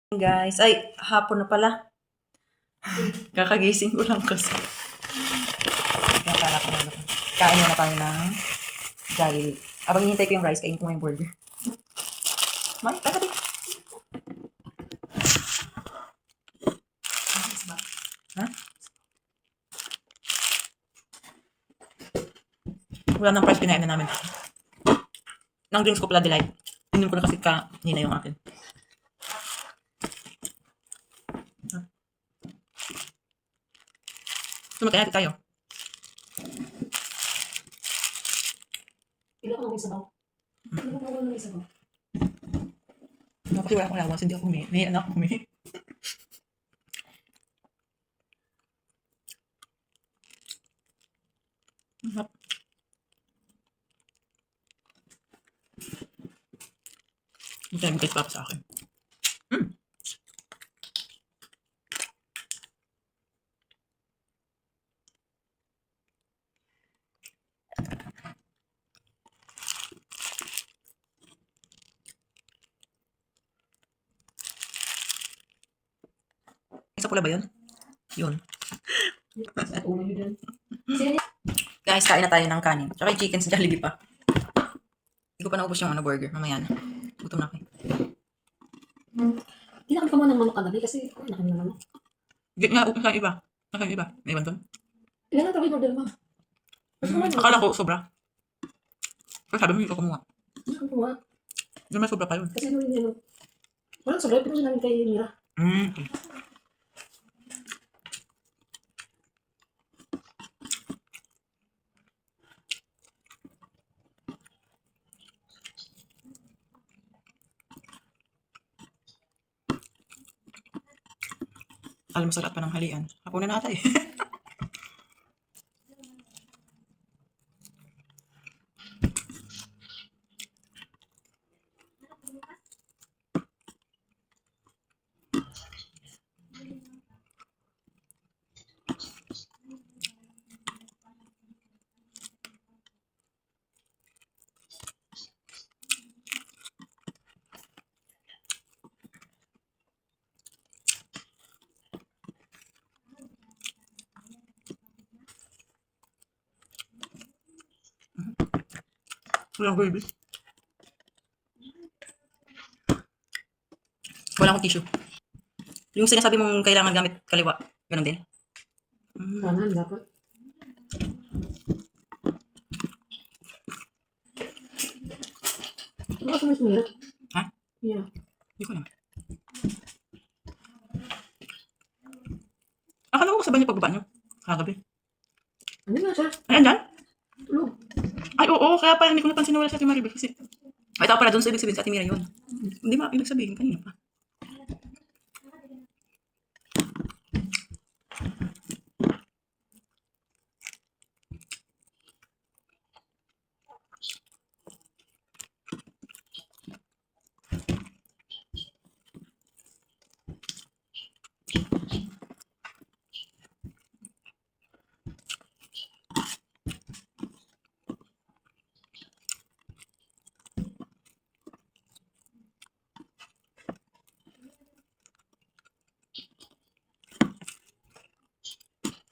Guys, ay hapon na pala. Kakagising ko lang kasi. Kaya pala ko na. Kain muna tayo ng Jollibee. Abang hinihintay ko yung rice, kainin ko yung burger. May, tagabi. Ha? Wala nang price, kinain na namin. Nang drinks ko pala delight. Inom ko na kasi kanina yung akin. Sumakay natin tayo. Ilan ako ng sabaw? Ilan ako ng sabaw? No, kasi wala akong lawas, hindi ako humihi. May anak ako humihi. Hindi tayo magkait pa sa akin. Isa pula ba yun? Yun. Sa ulo nyo dyan. Guys, kain na tayo ng kanin. Tsaka yung chicken sa Jollibee pa. Hindi ko pa naubos yung burger. Mamaya na. Gutom na ako. Hindi na kami kumuha ng manok kagabi kasi kumain na kami ng manok. Hindi nga, nasa iba. Nasa iba. May iban doon. Ilan ang tawag order mo? Mas kumain na. Akala ko sobra. Pero sabi mo, hindi ko kumuha. Hindi kami kumuha. Hindi may sobra pa yun. Kasi ano yun. Walang sabaw. Pinusin namin kay Mira. Okay. Alam mo, sarap pa ng halian. Hapunan na ata eh. Walang gravy. Wala akong tissue. Yung sinasabi mong kailangan gamit kaliwa. Ganun din. Kanan dapat. Ano ka mas Mira? Ha? Mira. Hindi ko alam. Akala ko sabay niya pagbaba niyo. Kagabi. Ano nga siya? Ay, andyan? Tulog. Ay, oo. Kaya pala hindi ko napansin na wala sa Ate Maribel. Kasi, ay, tao pala doon sa ibig sabihin sa Ate Mira yun. Hindi ma, ibig sabihin. Kanina pa.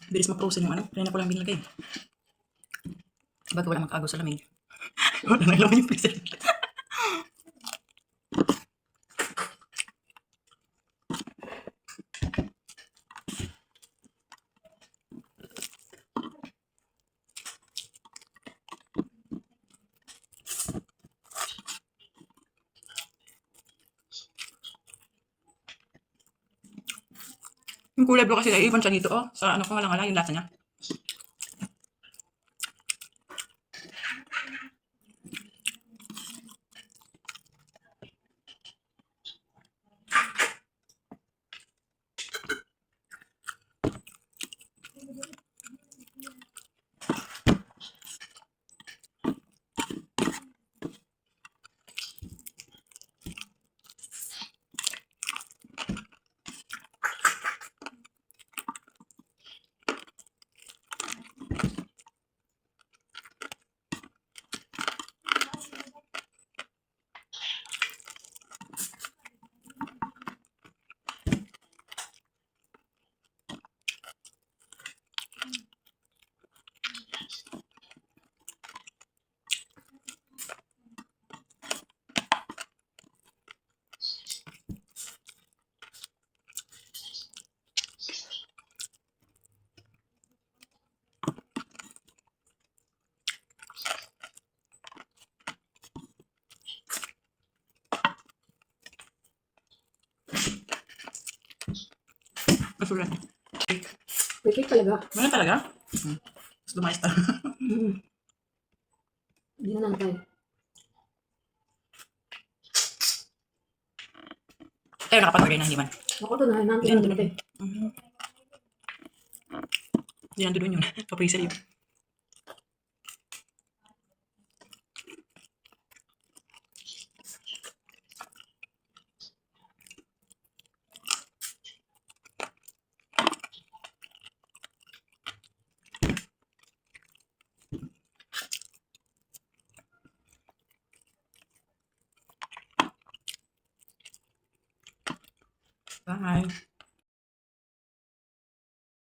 Bilis ma-frozen yung ano. Kanina ko lang binilagay. Baga wala magkagaw sa lamig. Wala nang laman yung freezer. Yung kulay blue kasi naiiwan siya dito, oh. Sa ano ko, walang yung lasa niya. Kasulat. Perfect talaga. Ganun talaga? Mas lumayas talaga. Hindi na nantay. Eh, nakapag-order na hindi man. Ako to na, nantay na dumating. Hindi nandun yun. Papaisal yun. Bye.